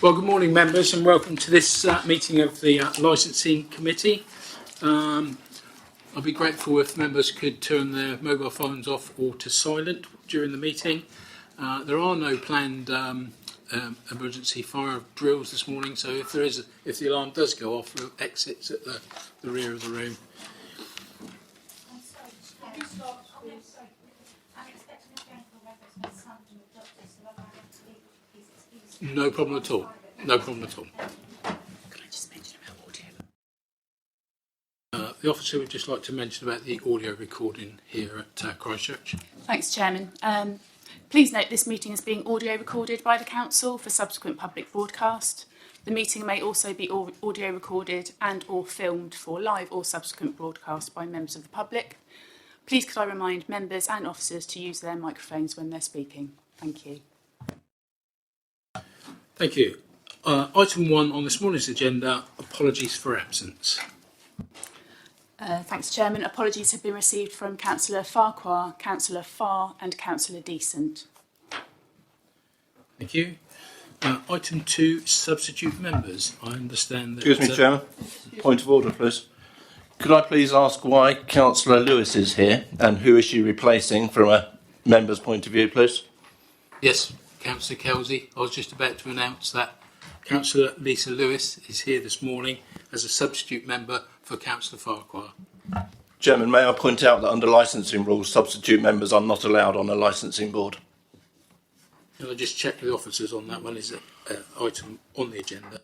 Well, good morning, members, and welcome to this meeting of the Licensing Committee. I'd be grateful if members could turn their mobile phones off or to silent during the meeting. There are no planned emergency fire drills this morning, so if the alarm does go off, we'll exit at the rear of the room. No problem at all. No problem at all. Can I just mention about audio? The officer would just like to mention about the audio recording here at Christchurch. Thanks, Chairman. Please note this meeting is being audio recorded by the Council for subsequent public broadcast. The meeting may also be audio recorded and or filmed for live or subsequent broadcast by members of the public. Please could I remind members and officers to use their microphones when they're speaking. Thank you. Thank you. Item 1 on this morning's agenda, apologies for absence. Thanks, Chairman. Apologies have been received from Councillor Farquhar, Councillor Farr and Councillor Decent. Thank you. Item 2, substitute members. I understand that... Excuse me, Chairman. Point of order, please. Could I please ask why Councillor Lewis is here and who is she replacing from a member's point of view, please? Yes, Councillor Kelsey. I was just about to announce that Councillor Lisa Lewis is here this morning as a substitute member for Councillor Farquhar. Chairman, may I point out that under licensing rules, substitute members are not allowed on a licensing board. Can I just check with the officers on that one? Is it item on the agenda?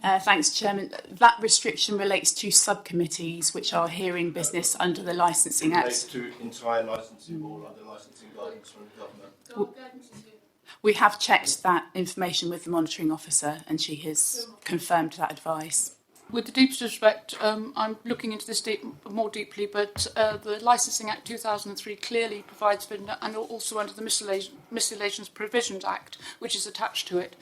Thanks, Chairman. That restriction relates to subcommittees which are hearing business under the Licensing Act. Relates to entire licensing board under licensing guidance from the government. We have checked that information with the monitoring officer and she has confirmed that advice. With the deepest respect, I'm looking into this more deeply, but the Licensing Act 2003 clearly provides for, and also under the Miscellaneous Provisions Act, which is attached to it,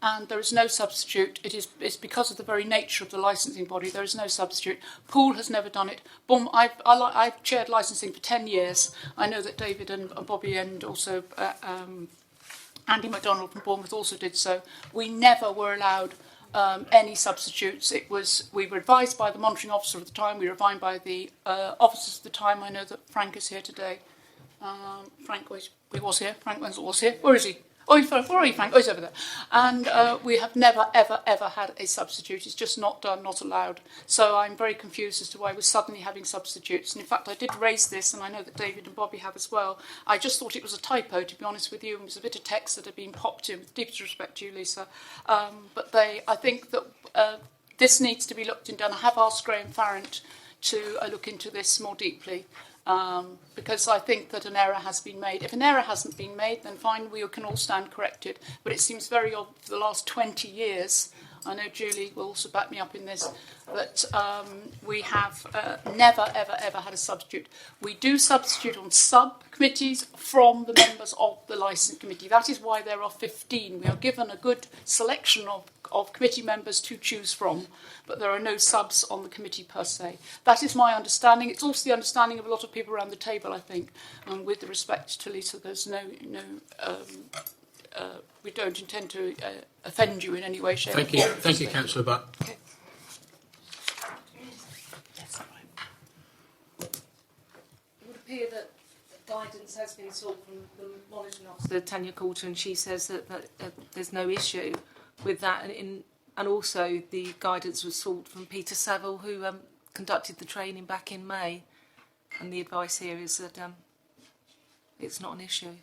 and there is no substitute. It's because of the very nature of the licensing body. There is no substitute. Poole has never done it. I've chaired licensing for 10 years. I know that David and Bobby and also Andy MacDonald from Bournemouth also did so. We never were allowed any substitutes. We were advised by the monitoring officer at the time, we were advised by the officers at the time. I know that Frank is here today. Frank was here. Frank Wenzel was here. Where is he? Where are you, Frank? Oh, he's over there. And we have never, ever had a substitute. It's just not done, not allowed. So I'm very confused as to why we're suddenly having substitutes. And in fact, I did raise this, and I know that David and Bobby have as well. I just thought it was a typo, to be honest with you. It was a bit of text that had been popped in, with deepest respect to you, Lisa. But I think that this needs to be looked into. And I have asked Graham Farrant to look into this more deeply. Because I think that an error has been made. If an error hasn't been made, then fine, we can all stand corrected. But it seems very odd for the last 20 years, I know Julie will also back me up in this, that we have never, ever had a substitute. We do substitute on subcommittees from the members of the Licensing Committee. That is why there are 15. We are given a good selection of committee members to choose from, but there are no subs on the committee per se. That is my understanding. It's also the understanding of a lot of people around the table, I think. And with the respect to Lisa, there's we don't intend to offend you in any way, shape, or form. Thank you, Councillor Butt. Okay. It would appear that guidance has been sought from the monitoring officer, Tanya Coulter, and she says that there's no issue with that, and also the guidance was sought from Peter Saville, who conducted the training back in May, and the advice here is that it's not an issue.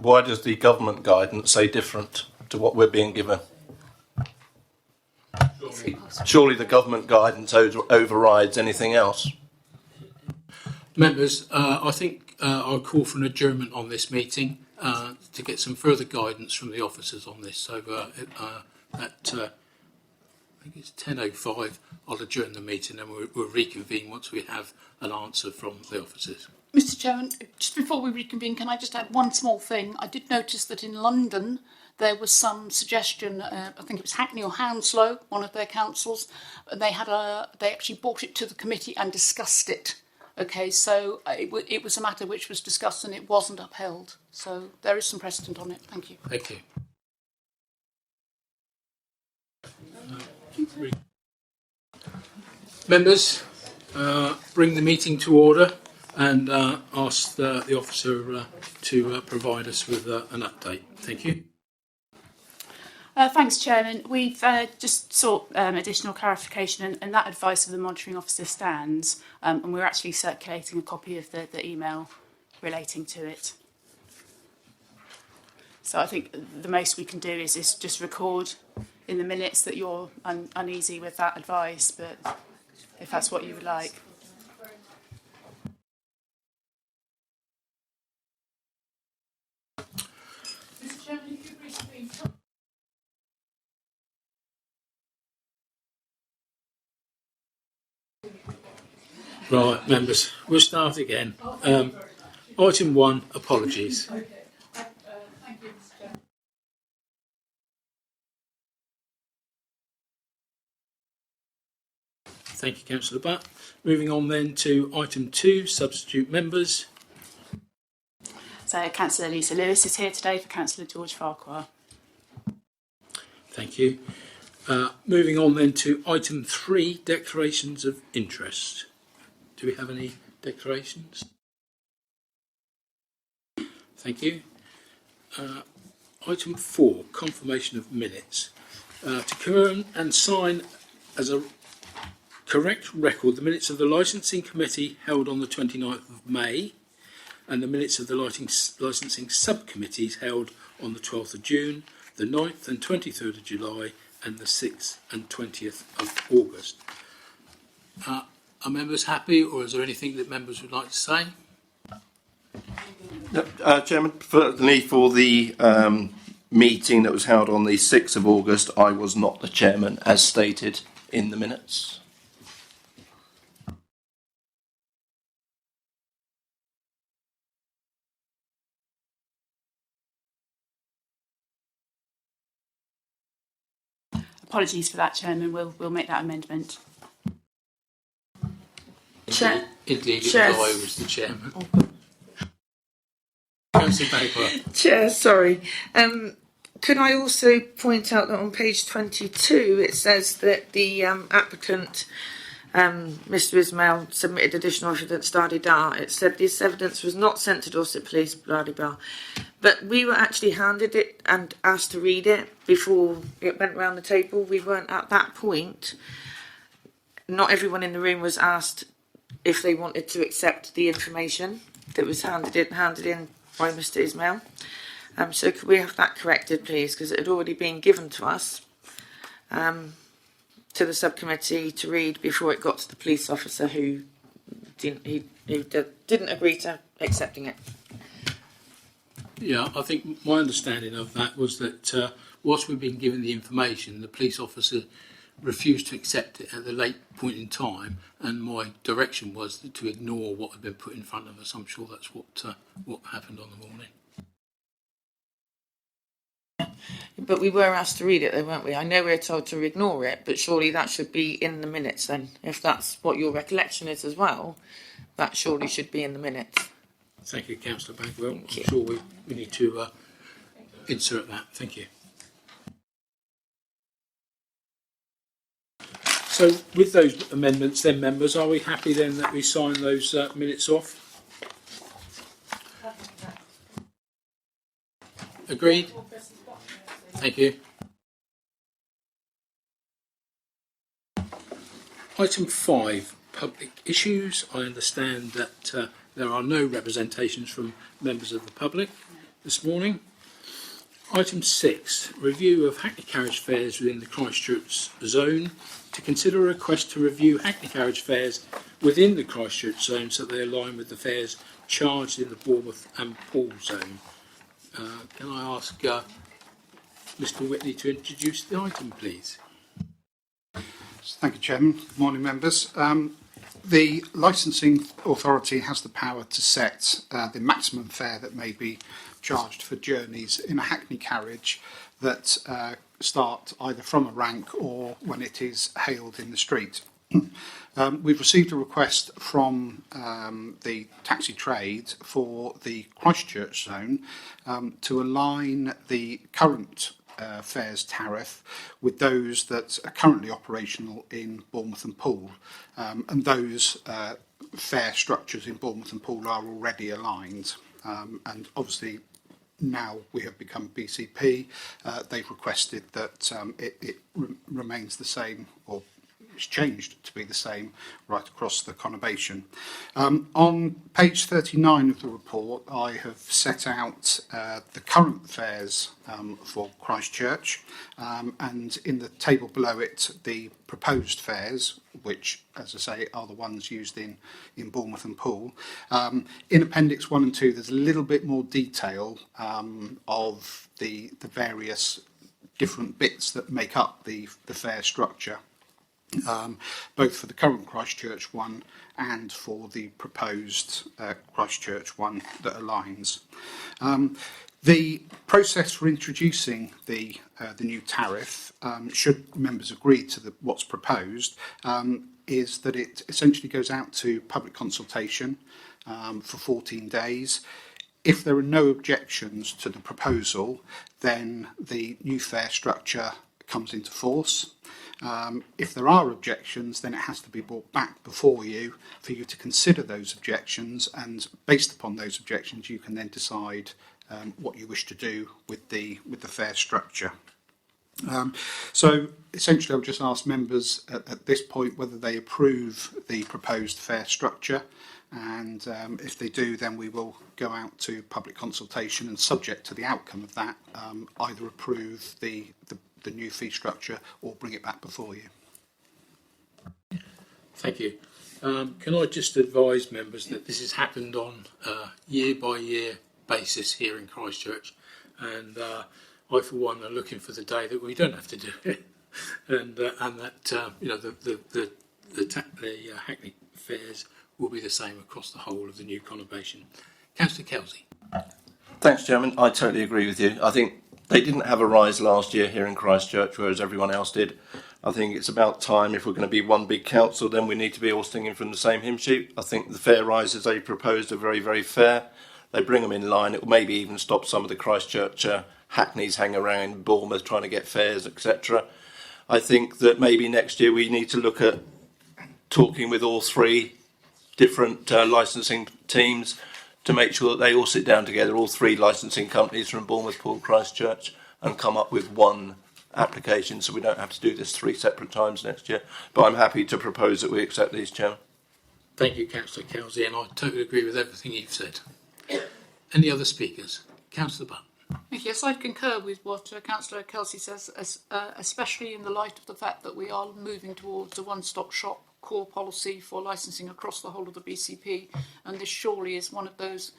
Why does the government guidance say different to what we're being given? Surely the government guidance overrides anything else. Members, I think I'll call for an adjournment on this meeting to get some further guidance from the officers on this. So I think it's 10:05, I'll adjourn the meeting and we'll reconvene once we have an answer from the officers. Mr. Chairman, just before we reconvene, can I just add one small thing? I did notice that in London there was some suggestion, I think it was Hackney or Hounslow, one of their councils, and they actually brought it to the committee and discussed it Okay, so it was a matter which was discussed and it wasn't upheld. So there is some precedent on it. Thank you. Thank you. Members, bring the meeting to order and ask the officer to provide us with an update. Thank you. Thanks, Chairman. We've just sought additional clarification, and that advice of the monitoring officer stands, and we're actually circulating a copy of the email relating to it. So I think the most we can do is just record in the minutes that you're uneasy with that advice, but if that's what you would like. Mr. Chairman, if you've recently... Right, members, we'll start again. Item 1, apologies. Okay. Thank you, Mr. Chairman. Thank you, Councillor Butt. Moving on then to item 2, substitute members. So Councillor Lisa Lewis is here today for Councillor George Farquhar. Thank you. Moving on then to item 3, declarations of interest. Do we have any declarations? Thank you. Item 4, confirmation of minutes. To confirm and sign as a correct record the minutes of the Licensing Committee held on the 29th of May and the minutes of the Licensing Subcommittees held on the 12th of June, the 9th and 23rd of July and the 6th and 20th of August. Are members happy, or is there anything that members would like to say? Chairman, for the meeting that was held on the 6th of August, I was not the chairman, as stated in the minutes. Apologies for that, Chairman. We'll make that amendment. Chair. Indeed, Chair. I was the chairman. Councillor Bagwell. Chair, sorry. Could I also point out that on page 22 it says that the applicant, Mr Ismail, submitted additional evidence, da-di-da. It said this evidence was not sent to Dorset Police, blah-di-blah. But we were actually handed it and asked to read it before it went round the table. We weren't at that point. Not everyone in the room was asked if they wanted to accept the information that was handed in by Mr Ismail. So could we have that corrected, please? Because it had already been given to us, to the subcommittee to read before it got to the police officer who didn't agree to accepting it. Yeah, I think my understanding of that was that whilst we've been given the information, the police officer refused to accept it at the late point in time, and my direction was to ignore what had been put in front of us. I'm sure that's what happened on the morning. But we were asked to read it though, weren't we? I know we were told to ignore it, but surely that should be in the minutes then. If that's what your recollection is as well, that surely should be in the minutes. Thank you, Councillor Bagwell. Thank you. I'm sure we need to insert that. Thank you. So with those amendments then, members, are we happy then that we sign those minutes off? Agreed? Thank you. Item 5, public issues. I understand that there are no representations from members of the public this morning. Item 6, review of Hackney carriage fares within the Christchurch zone. To consider a request to review Hackney carriage fares within the Christchurch zone so they align with the fares charged in the Bournemouth and Poole zone. Can I ask Mr Whitney to introduce the item, please? Thank you, Chairman. Good morning, members. The licensing authority has the power to set the maximum fare that may be charged for journeys in a Hackney carriage that start either from a rank or when it is hailed in the street. We've received a request from the taxi trade for the Christchurch zone to align the current fares tariff with those that are currently operational in Bournemouth and Poole, and those fare structures in Bournemouth and Poole are already aligned, and obviously now we have become BCP, they've requested that it remains the same, or it's changed to be the same right across the conurbation. On page 39 of the report, I have set out the current fares for Christchurch, and in the table below it, the proposed fares, which, as I say, are the ones used in Bournemouth and Poole. In Appendix 1 and 2, there's a little bit more detail of the various different bits that make up the fare structure. Both for the current Christchurch one and for the proposed Christchurch one that aligns. The process for introducing the new tariff, should members agree to what's proposed, is that it essentially goes out to public consultation for 14 days. If there are no objections to the proposal, then the new fare structure comes into force. If there are objections, then it has to be brought back before you for you to consider those objections, and based upon those objections you can then decide what you wish to do with the fare structure. So essentially I'll just ask members at this point whether they approve the proposed fare structure, and if they do, then we will go out to public consultation, and subject to the outcome of that, either approve the new fee structure or bring it back before you. Thank you. Can I just advise members that this has happened on a year by year basis here in Christchurch, and I for one are looking for the day that we don't have to do it, and that you know the Hackney fares will be the same across the whole of the new conurbation. Councillor Kelsey. Thanks, Chairman. I totally agree with you. I think they didn't have a rise last year here in Christchurch, whereas everyone else did. I think it's about time, if we're going to be one big council, then we need to be all singing from the same hymn sheet. I think the fare rises they proposed are very, very fair. They bring them in line. It will maybe even stop some of the Christchurch hackneys hanging around Bournemouth trying to get fares, etc. I think that maybe next year we need to look at talking with all three different licensing teams to make sure that they all sit down together, all three licensing companies from Bournemouth, Poole, Christchurch, and come up with one application, so we don't have to do this 3 separate times next year. But I'm happy to propose that we accept these, Chairman. Thank you, Councillor Kelsey, and I totally agree with everything you've said. Any other speakers? Councillor Butt. Yes, I concur with what Councillor Kelsey says, especially in the light of the fact that we are moving towards a one-stop shop core policy for licensing across the whole of the BCP, and this surely is one of those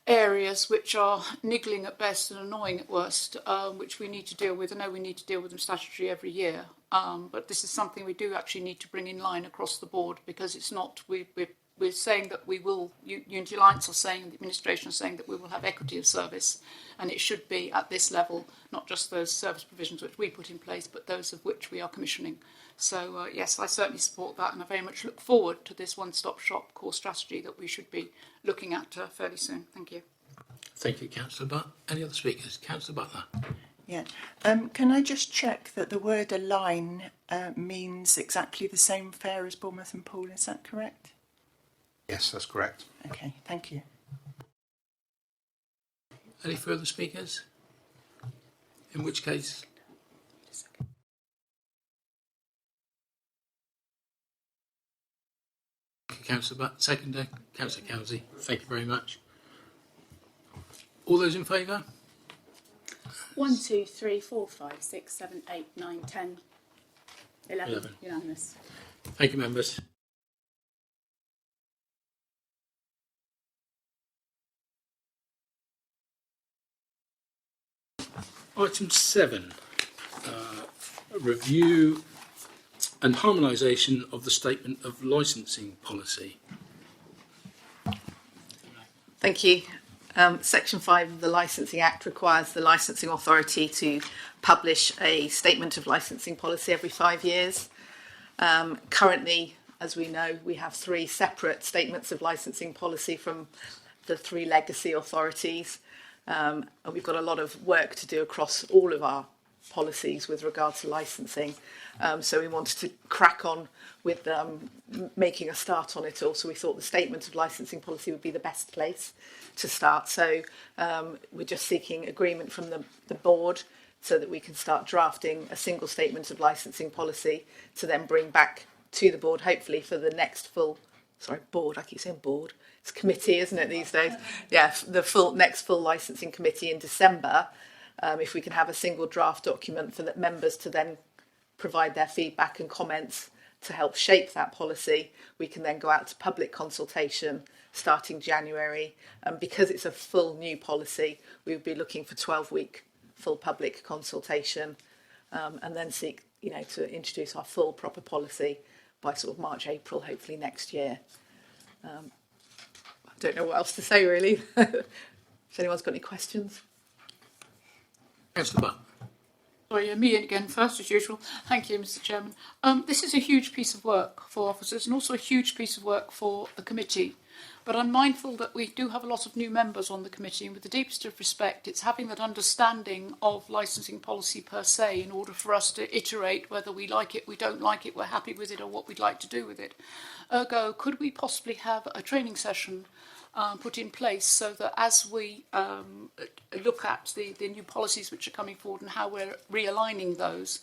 areas which are niggling at best and annoying at worst, which we need to deal with. I know we need to deal with them statutorily every year, but this is something we do actually need to bring in line across the board, because it's not, we're saying that we will, Unity Alliance are saying, the administration is saying that we will have equity of service, and it should be at this level, not just those service provisions which we put in place, but those of which we are commissioning. So yes, I certainly support that, and I very much look forward to this one-stop shop core strategy that we should be looking at fairly soon. Thank you. Thank you, Councillor Butt. Any other speakers? Councillor Butler. Yeah. Can I just check that the word align means exactly the same fare as Bournemouth and Poole? Is that correct? Yes, that's correct. Okay, thank you. Any further speakers? In which case... Councillor Butt, seconder. Councillor Kelsey, thank you very much. All those in favour? 1, 2, 3, 4, 5, 6, 7, 8, 9, 10, 11. Unanimous. Thank you, members. Item 7, review and harmonisation of the statement of licensing policy. Thank you. Section 5 of the Licensing Act requires the licensing authority to publish a statement of licensing policy every 5 years. Currently, as we know, we have 3 separate statements of licensing policy from the 3 legacy authorities, and we've got a lot of work to do across all of our policies with regard to licensing. So we wanted to crack on with making a start on it all. So we thought the statement of licensing policy would be the best place to start. So we're just seeking agreement from the board so that we can start drafting a single statement of licensing policy to then bring back to the board, hopefully for the next board, I keep saying board, it's committee, isn't it, these days? Yeah, the next full licensing committee in December, if we can have a single draft document for the members to then provide their feedback and comments to help shape that policy, we can then go out to public consultation starting January. And because it's a full new policy, we would be looking for 12-week full public consultation, and then seek, to introduce our full proper policy by sort of March, April, hopefully next year. I don't know what else to say, really. If anyone's got any questions. Councillor Butt. Sorry, me again first, as usual. Thank you, Mr. Chairman. This is a huge piece of work for officers and also a huge piece of work for the committee. But I'm mindful that we do have a lot of new members on the committee, and with the deepest of respect, it's having that understanding of licensing policy per se in order for us to iterate whether we like it, we don't like it, we're happy with it, or what we'd like to do with it. Ergo, could we possibly have a training session put in place so that as we look at the new policies which are coming forward and how we're realigning those,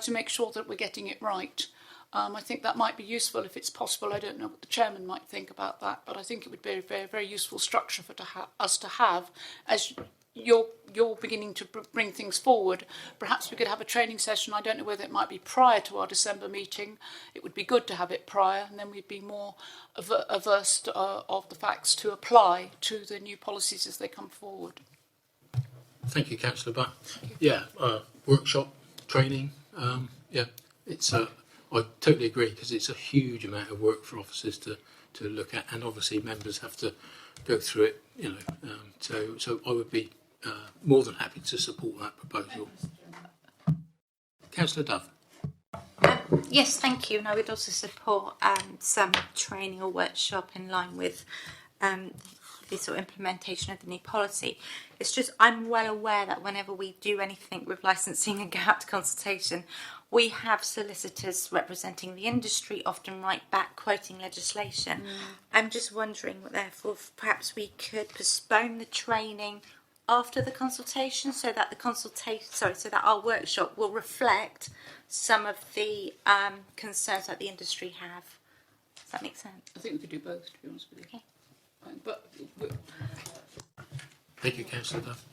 to make sure that we're getting it right? I think that might be useful if it's possible. I don't know what the chairman might think about that, but I think it would be a very, very useful structure for us to have as you're beginning to bring things forward. Perhaps we could have a training session. I don't know whether it might be prior to our December meeting. It would be good to have it prior, and then we'd be more averse of the facts to apply to the new policies as they come forward. Thank you, Councillor Butt. Yeah, workshop, training, it's I totally agree, because it's a huge amount of work for officers to look at, and obviously members have to go through it, so I would be more than happy to support that proposal. Councillor Dove. Yes, thank you. And I would also support some training or workshop in line with the sort of implementation of the new policy. It's just I'm well aware that whenever we do anything with licensing and go out to consultation, we have solicitors representing the industry often write back quoting legislation. I'm just wondering, therefore, if perhaps we could postpone the training after the consultation, so that so that our workshop will reflect some of the concerns that the industry have. Does that make sense? I think we could do both, to be honest with you. Okay. Thank you, Councillor Dove.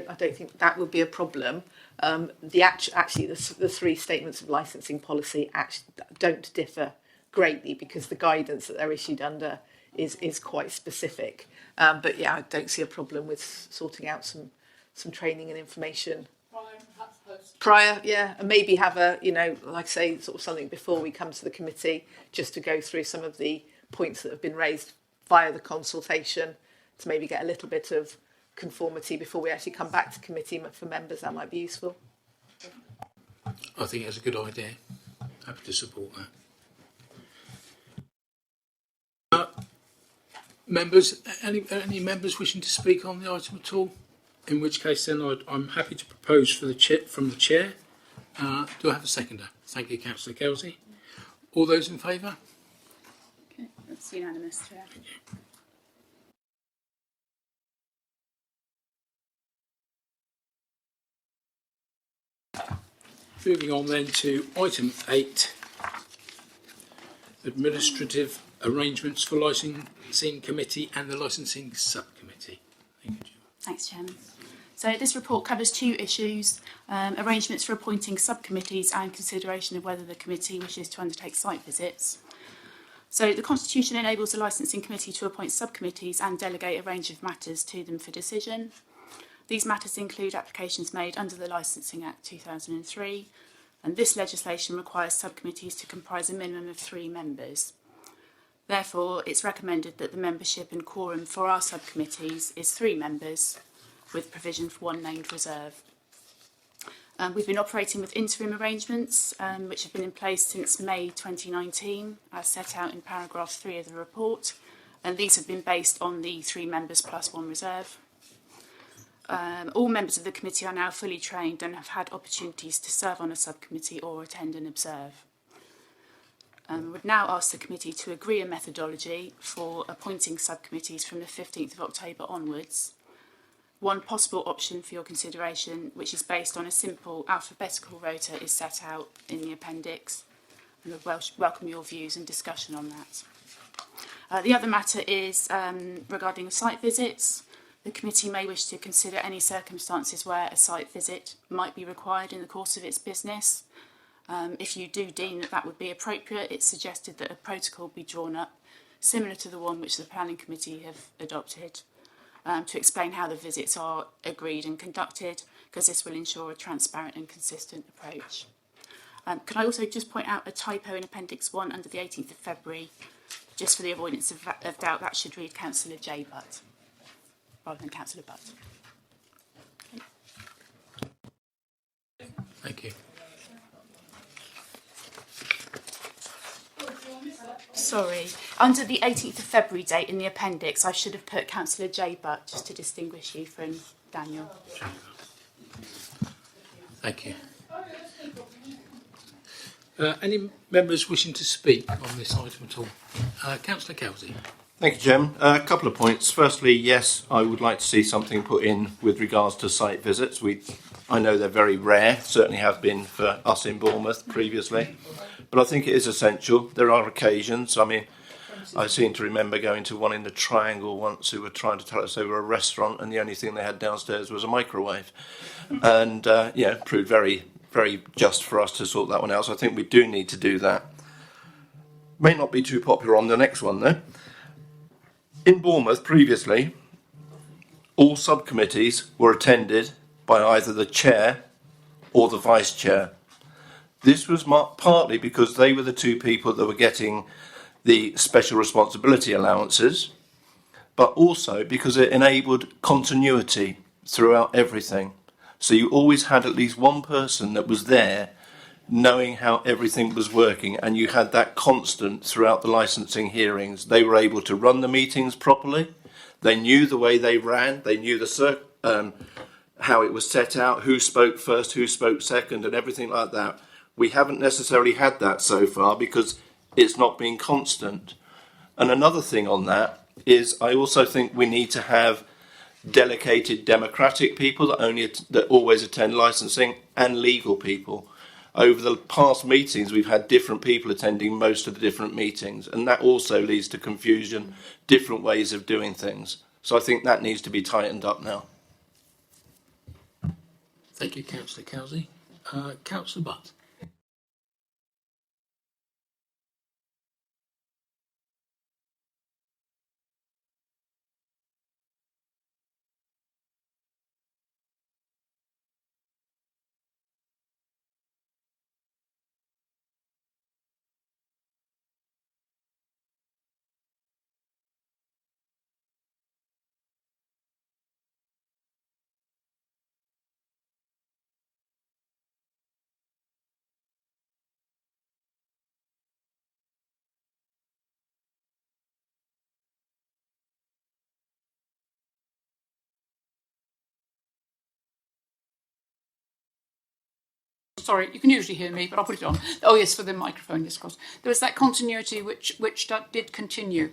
I don't think that would be a problem. The 3 statements of licensing policy actually don't differ greatly, because the guidance that they're issued under is quite specific. But yeah, I don't see a problem with sorting out some training and information. Prior, yeah, and maybe have a, like I say, sort of something before we come to the committee, just to go through some of the points that have been raised via the consultation, to maybe get a little bit of conformity before we actually come back to committee for members. That might be useful. I think it's a good idea. Happy to support that. Members, any members wishing to speak on the item at all? In which case, then I'm happy to propose from the chair. Do I have a seconder? Thank you, Councillor Kelsey. All those in favour? Okay, that's unanimous, Chair. Thank you. Moving on then to item 8, administrative arrangements for licensing committee and the licensing subcommittee. Thank you. Thanks, Chairman. So this report covers 2 issues, arrangements for appointing subcommittees and consideration of whether the committee wishes to undertake site visits. So the Constitution enables the licensing committee to appoint subcommittees and delegate a range of matters to them for decision. These matters include applications made under the Licensing Act 2003, and this legislation requires subcommittees to comprise a minimum of 3 members. Therefore, it's recommended that the membership and quorum for our subcommittees is 3 members, with provision for 1 named reserve. We've been operating with interim arrangements, which have been in place since May 2019, as set out in paragraph 3 of the report, and these have been based on the 3 members plus 1 reserve. All members of the committee are now fully trained and have had opportunities to serve on a subcommittee or attend and observe. I would now ask the committee to agree a methodology for appointing subcommittees from the 15th of October onwards. One possible option for your consideration, which is based on a simple alphabetical rota, is set out in the appendix, and I welcome your views and discussion on that. The other matter is regarding site visits. The committee may wish to consider any circumstances where a site visit might be required in the course of its business. If you do deem that would be appropriate, it's suggested that a protocol be drawn up, similar to the one which the Planning Committee have adopted, to explain how the visits are agreed and conducted, because this will ensure a transparent and consistent approach. Can I also just point out a typo in Appendix 1 under the 18th of February, just for the avoidance of doubt, that should read Councillor J. Butt, rather than Councillor Butt. Thank you. Sorry, under the 18th of February date in the appendix, I should have put Councillor J. Butt, just to distinguish you from Daniel. Thank you. Any members wishing to speak on this item at all? Councillor Kelsey. Thank you, Chairman. A couple of points. Firstly, yes, I would like to see something put in with regards to site visits. I know they're very rare, certainly have been for us in Bournemouth previously, but I think it is essential. There are occasions, I seem to remember going to one in the Triangle once who were trying to tell us they were a restaurant and the only thing they had downstairs was a microwave. And, proved very, very just for us to sort that one out. So I think we do need to do that. May not be too popular on the next one, though. In Bournemouth, previously, all subcommittees were attended by either the chair or the vice chair. This was partly because they were the 2 people that were getting the special responsibility allowances, but also because it enabled continuity throughout everything. So you always had at least one person that was there knowing how everything was working, and you had that constant throughout the licensing hearings. They were able to run the meetings properly. They knew the way they ran. They knew how it was set out, who spoke first, who spoke second, and everything like that. We haven't necessarily had that so far because it's not been constant. And another thing on that is I also think we need to have delegated democratic people that always attend licensing, and legal people. Over the past meetings, we've had different people attending most of the different meetings, and that also leads to confusion, different ways of doing things. So I think that needs to be tightened up now. Thank you, Councillor Kelsey. Councillor Butt. Sorry, you can usually hear me, but I'll put it on. Oh yes, for the microphone, yes, of course. There was that continuity which did continue.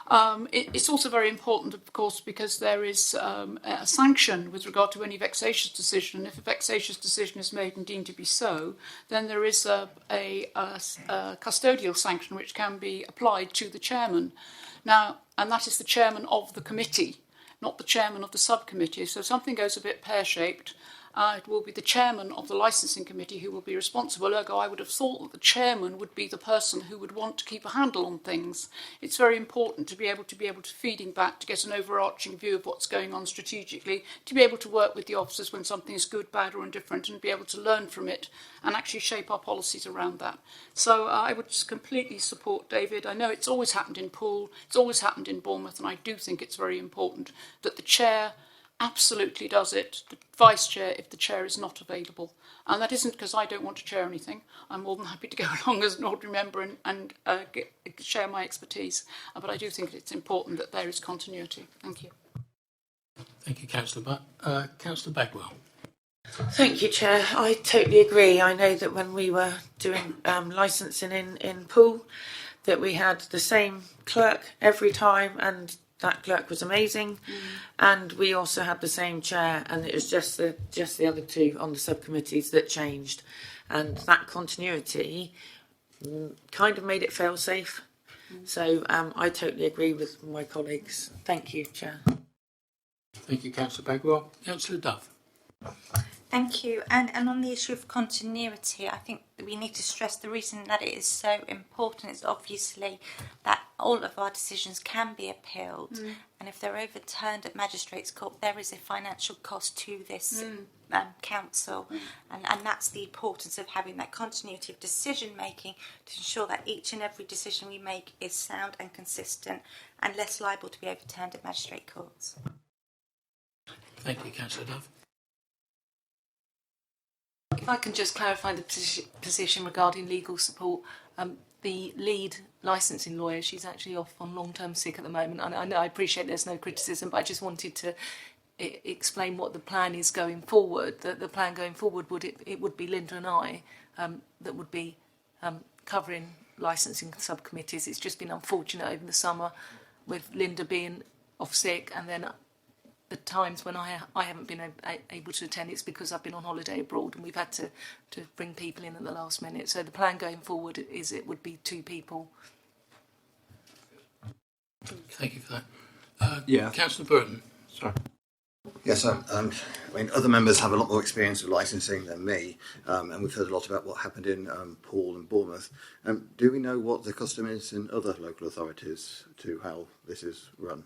It's also very important, of course, because there is a sanction with regard to any vexatious decision. If a vexatious decision is made and deemed to be so, then there is a custodial sanction which can be applied to the chairman. Now, and that is the chairman of the committee, not the chairman of the subcommittee. So if something goes a bit pear-shaped, it will be the chairman of the licensing committee who will be responsible. Ergo, I would have thought that the chairman would be the person who would want to keep a handle on things. It's very important to be able to feeding back, to get an overarching view of what's going on strategically, to be able to work with the officers when something is good, bad or indifferent, and be able to learn from it and actually shape our policies around that. So I would just completely support David. I know it's always happened in Poole, it's always happened in Bournemouth, and I do think it's very important that the chair absolutely does it, the vice chair, if the chair is not available. And that isn't because I don't want to chair anything. I'm more than happy to go along as an ordinary member and share my expertise. But I do think it's important that there is continuity. Thank you. Thank you, Councillor Councillor Bagwell. Thank you, Chair. I totally agree. I know that when we were doing licensing in Poole, that we had the same clerk every time, and that clerk was amazing. And we also had the same chair, and it was just the other two on the subcommittees that changed, and that continuity kind of made it fail safe. So I totally agree with my colleagues. Thank you, Chair. Thank you, Councillor Bagwell. Councillor Duff. Thank you. And on the issue of continuity, I think that we need to stress the reason that it is so important is obviously that all of our decisions can be appealed. And if they're overturned at Magistrates' Court, there is a financial cost to this council. And that's the importance of having that continuity of decision making to ensure that each and every decision we make is sound and consistent and less liable to be overturned at Magistrate Courts. Thank you, Councillor Duff. If I can just clarify the position regarding legal support, the lead licensing lawyer, she's actually off on long-term sick at the moment. And I know I appreciate there's no criticism, but I just wanted to explain what the plan is going forward. The plan going forward would be Linda and I that would be covering licensing subcommittees. It's just been unfortunate over the summer with Linda being off sick, and then the times when I haven't been able to attend, it's because I've been on holiday abroad and we've had to bring people in at the last minute. So the plan going forward is it would be 2 people. Thank you for that. Councillor Burton. Sorry. Yes, I mean, other members have a lot more experience with licensing than me, and we've heard a lot about what happened in Poole and Bournemouth. Do we know what the custom is in other local authorities to how this is run?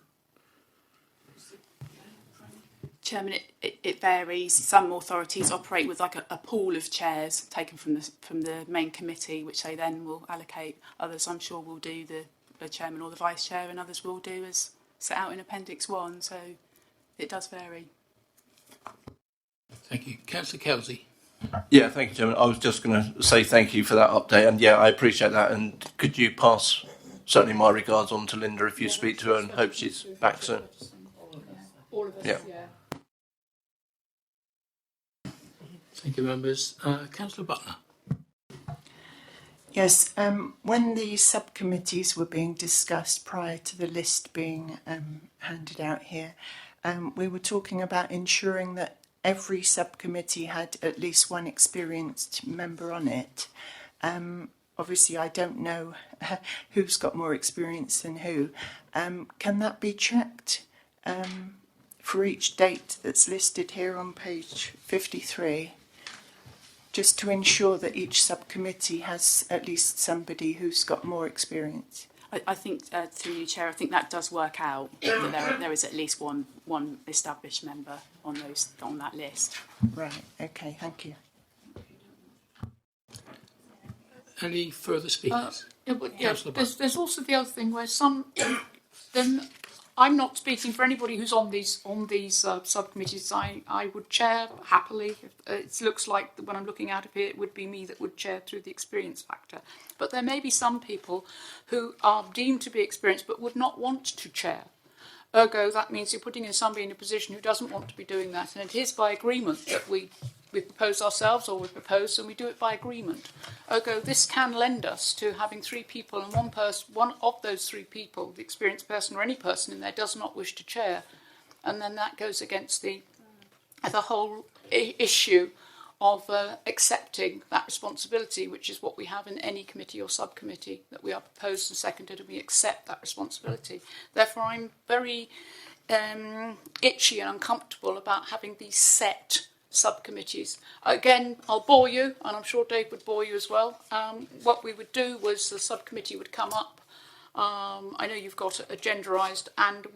Chairman, it varies. Some authorities operate with like a pool of chairs taken from the main committee, which they then will allocate. Others, I'm sure, will do the chairman or the vice chair, and others will do as set out in Appendix 1. So it does vary. Thank you. Councillor Kelsey. Yeah, thank you, Chairman. I was just going to say thank you for that update, and I appreciate that. And could you pass certainly my regards on to Linda if you speak to her, and hope she's back soon. All of us, Yeah. Thank you, members. Councillor Butler. Yes, when the subcommittees were being discussed prior to the list being handed out here, we were talking about ensuring that every subcommittee had at least one experienced member on it. Obviously, I don't know who's got more experience than who. Can that be checked for each date that's listed here on page 53? Just to ensure that each subcommittee has at least somebody who's got more experience. I think, through you, Chair, I think that does work out. That there is at least one established member on that list. Right. Okay. Thank you. Any further speakers? There's also the other thing where then I'm not speaking for anybody who's on these subcommittees. I would chair happily. It looks like when I'm looking out of here, it would be me that would chair through the experience factor. But there may be some people who are deemed to be experienced but would not want to chair. Ergo, that means you're putting in somebody in a position who doesn't want to be doing that, and it is by agreement that we propose ourselves, or we propose, and we do it by agreement. Ergo, this can lend us to having 3 people, and one of those 3 people, the experienced person or any person in there, does not wish to chair, and then that goes against the whole issue of accepting that responsibility, which is what we have in any committee or subcommittee, that we are proposed and seconded, and we accept that responsibility. Therefore, I'm very itchy and uncomfortable about having these set subcommittees. Again, I'll bore you, and I'm sure Dave would bore you as well. What we would do was the subcommittee would come up. I know you've got a genderised, and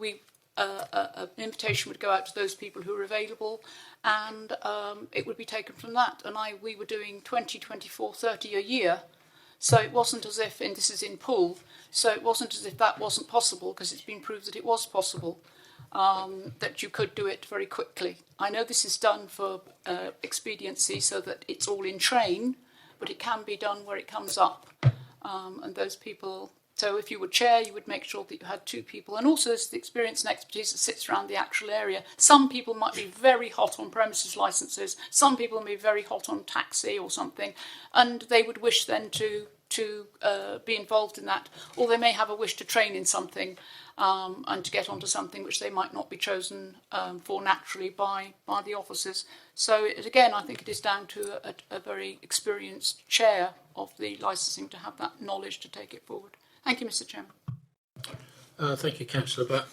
an invitation would go out to those people who are available, and it would be taken from that. And we were doing 20, 24, 30 a year, so it wasn't as if, and this is in Poole, so it wasn't as if that wasn't possible, because it's been proved that it was possible. that you could do it very quickly. I know this is done for expediency so that it's all in train, but it can be done where it comes up. And those people, so if you were chair, you would make sure that you had 2 people. And also there's the experience and expertise that sits around the actual area. Some people might be very hot on premises licences. Some people may be very hot on taxi or something. And they would wish then to be involved in that. Or they may have a wish to train in something and to get onto something which they might not be chosen for naturally by the officers. So again, I think it is down to a very experienced chair of the licensing to have that knowledge to take it forward. Thank you, Mr. Chairman. Thank you, Councillor Butt.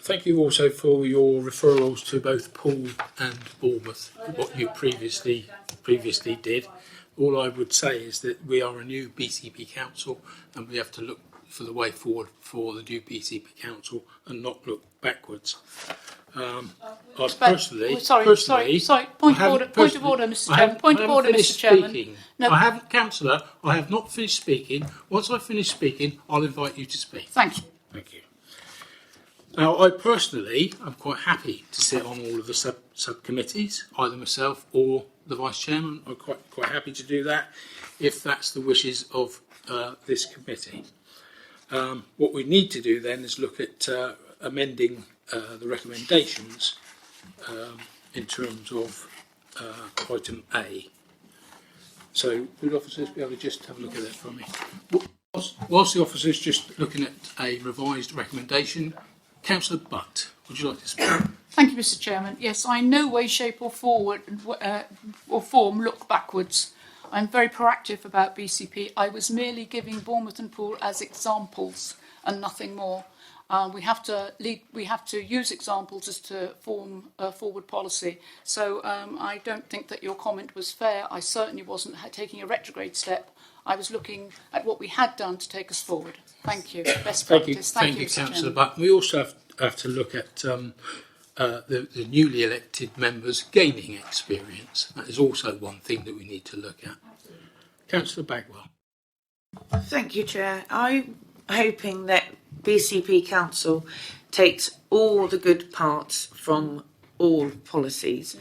Thank you also for your referrals to both Poole and Bournemouth, what you previously did. All I would say is that we are a new BCP Council and we have to look for the way forward for the new BCP Council and not look backwards. Personally, Point of order, Mr. Chairman. Point of order, Mr. Chairman. No. Councillor, I have not finished speaking. Once I finish speaking, I'll invite you to speak. Thank you. Thank you. Now, I personally am quite happy to sit on all of the subcommittees, either myself or the Vice Chairman. I'm quite happy to do that if that's the wishes of this committee. What we need to do then is look at amending the recommendations in terms of item A. So would officers be able to just have a look at that for me? Whilst the officers just looking at a revised recommendation, Councillor Butt, would you like to speak? Thank you, Mr. Chairman. Yes, I in no way, shape or form look backwards. I'm very proactive about BCP. I was merely giving Bournemouth and Poole as examples and nothing more. We have to use examples as to form a forward policy. So I don't think that your comment was fair. I certainly wasn't taking a retrograde step. I was looking at what we had done to take us forward. Thank you. Best practice. Thank you, Councillor Butt. We also have to look at the newly elected members gaining experience. That is also one thing that we need to look at. Councillor Bagwell. Thank you, Chair. I'm hoping that BCP Council takes all the good parts from all policies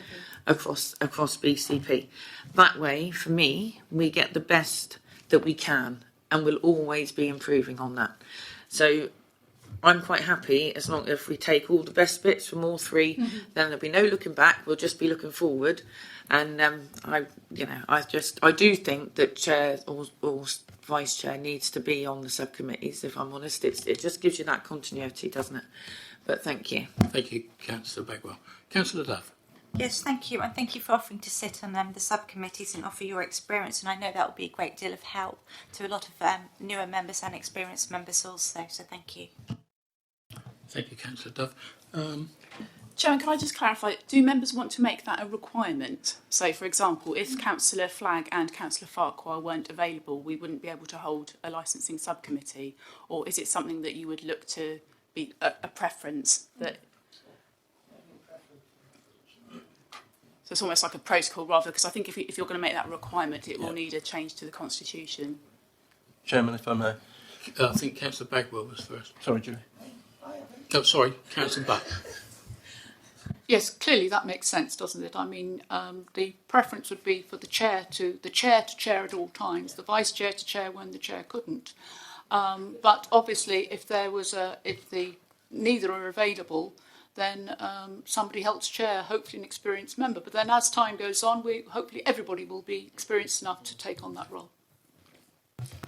across BCP. That way, for me, we get the best that we can and we'll always be improving on that. So I'm quite happy as long as we take all the best bits from all 3, then there'll be no looking back, we'll just be looking forward. And I do think that chair or vice chair needs to be on the subcommittees, if I'm honest. It just gives you that continuity, doesn't it? But thank you. Thank you, Councillor Bagwell. Councillor Duff. Yes, thank you, and thank you for offering to sit on the subcommittees and offer your experience, and I know that will be a great deal of help to a lot of newer members and experienced members also, so thank you. Thank you, Councillor Duff. Chairman, can I just clarify, do members want to make that a requirement? So, for example, if Councillor Flagg and Councillor Farquhar weren't available, we wouldn't be able to hold a licensing subcommittee? Or is it something that you would look to be a preference? That So it's almost like a protocol rather, because I think if you're going to make that a requirement, it will need a change to the Constitution. Chairman, if I may. I think Councillor Bagwell was first. Sorry, Julie. Oh, sorry, Councillor Butt. Yes, clearly that makes sense, doesn't it? I mean, the preference would be for the chair to chair at all times, the vice chair to chair when the chair couldn't. But obviously, if neither are available, then somebody else chair, hopefully an experienced member. But then as time goes on, hopefully everybody will be experienced enough to take on that role.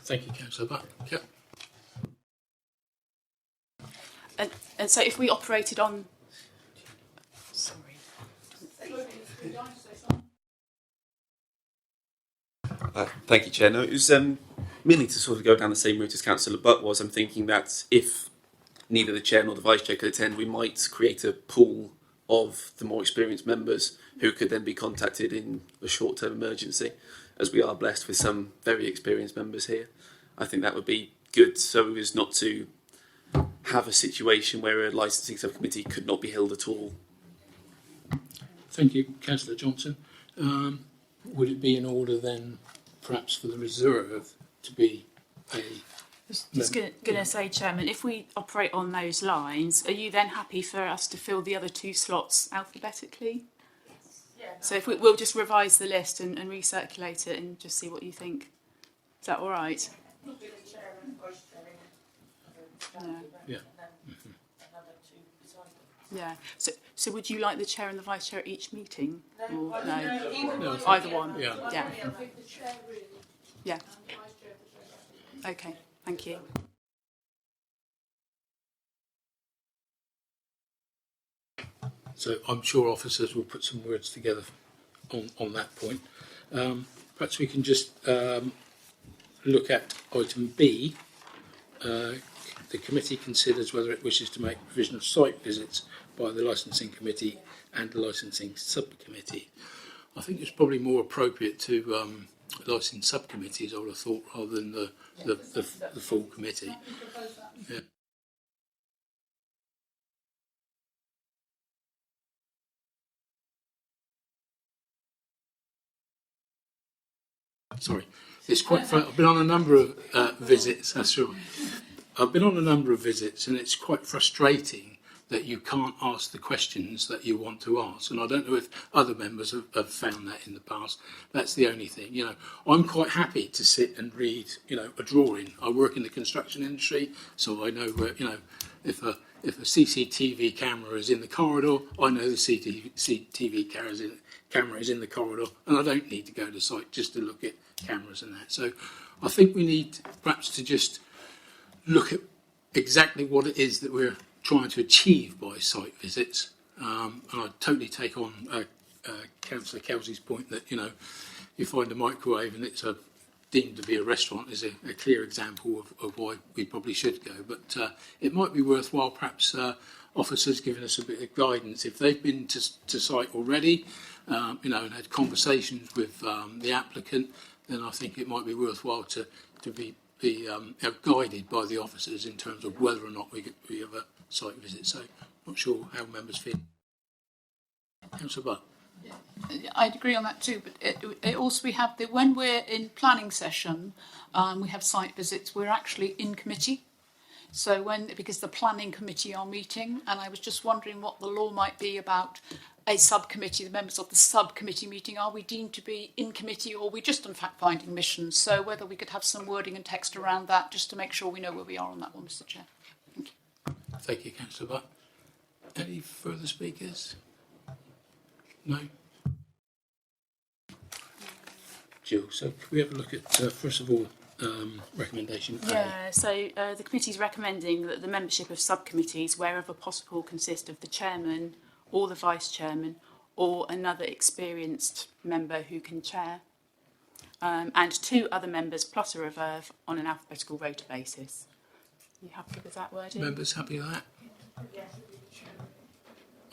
Thank you, Councillor Butt. Yep. And so if we operated on... Sorry. Thank you, Chair. No, it was merely to sort of go down the same route as Councillor Butt was. I'm thinking that if neither the Chair nor the Vice Chair could attend, we might create a pool of the more experienced members who could then be contacted in a short-term emergency, as we are blessed with some very experienced members here. I think that would be good, so as not to have a situation where a licensing subcommittee could not be held at all. Thank you, Councillor Johnson. Would it be in order then, perhaps for the reserve, to be a Just going to say, Chairman, if we operate on those lines, are you then happy for us to fill the other 2 slots alphabetically? Yeah. So if we'll just revise the list and recirculate it and just see what you think. Is that all right? Yeah. Yeah. So would you like the chair and the vice chair at each meeting? Or no? Either one. Yeah. Yeah. Yeah. Okay. Thank you. So I'm sure officers will put some words together on that point. Perhaps we can just look at item B. The committee considers whether it wishes to make provision of site visits by the licensing committee and the licensing subcommittee. I think it's probably more appropriate to license subcommittees, I would have thought, rather than the full committee. Yeah. Sorry, it's quite fun. I've been on a number of visits. That's right. I've been on a number of visits, and it's quite frustrating that you can't ask the questions that you want to ask. And I don't know if other members have found that in the past. That's the only thing. You know, I'm quite happy to sit and read, you know, a drawing. I work in the construction industry, so I know where, you know, if a CCTV camera is in the corridor, I know the CCTV camera is in the corridor, and I don't need to go to site just to look at cameras and that. So I think we need perhaps to just look at exactly what it is that we're trying to achieve by site visits. And I totally take on Councillor Kelsey's point that, you know, you find a microwave and it's deemed to be a restaurant is a clear example of why we probably should go. But it might be worthwhile perhaps officers giving us a bit of guidance. If they've been to site already, you know, and had conversations with the applicant, then I think it might be worthwhile to be guided by the officers in terms of whether or not we have a site visit. So, not sure how members feel. Councillor Butt. I'd agree on that too, but it also we have when we're in planning session, we have site visits. We're actually in committee, so because the planning committee are meeting, and I was just wondering what the law might be about a subcommittee. The members of the subcommittee meeting, are we deemed to be in committee, or are we just on fact-finding missions? So whether we could have some wording and text around that, just to make sure we know where we are on that one, Mr. Chair. Thank you. Thank you, Councillor Butt. Any further speakers? No? Jill, so can we have a look at, first of all, recommendation A? Yeah, so the committee is recommending that the membership of subcommittees, wherever possible, consist of the chairman or the vice chairman or another experienced member who can chair, and 2 other members plus a reserve on an alphabetical rota basis. Are you happy with that wording? Members happy with that?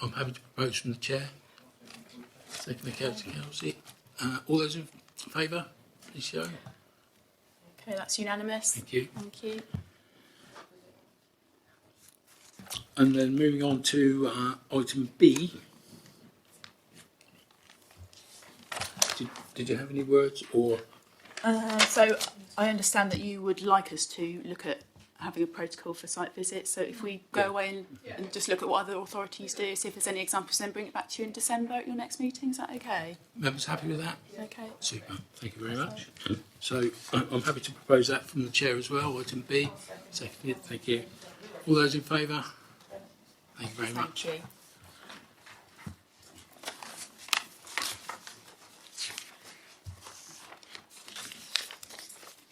I'm happy to propose from the chair. Second, Kelsey. All those in favour, please show. Okay, that's unanimous. Thank you. Thank you. And then moving on to item B. Did you have any words or? So I understand that you would like us to look at having a protocol for site visits. So if we go away and just look at what other authorities do, see if there's any examples, then bring it back to you in December at your next meeting. Is that okay? Members happy with that? Okay. Super. Thank you very much. So I'm happy to propose that from the chair as well. Item B. Seconded. Thank you. All those in favour? Thank you very much. Thank you.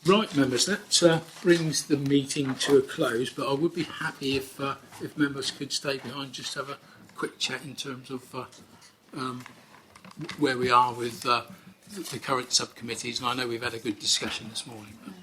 Right, members, that brings the meeting to a close, but I would be happy if members could stay behind, just have a quick chat in terms of where we are with the current subcommittees, and I know we've had a good discussion this morning. But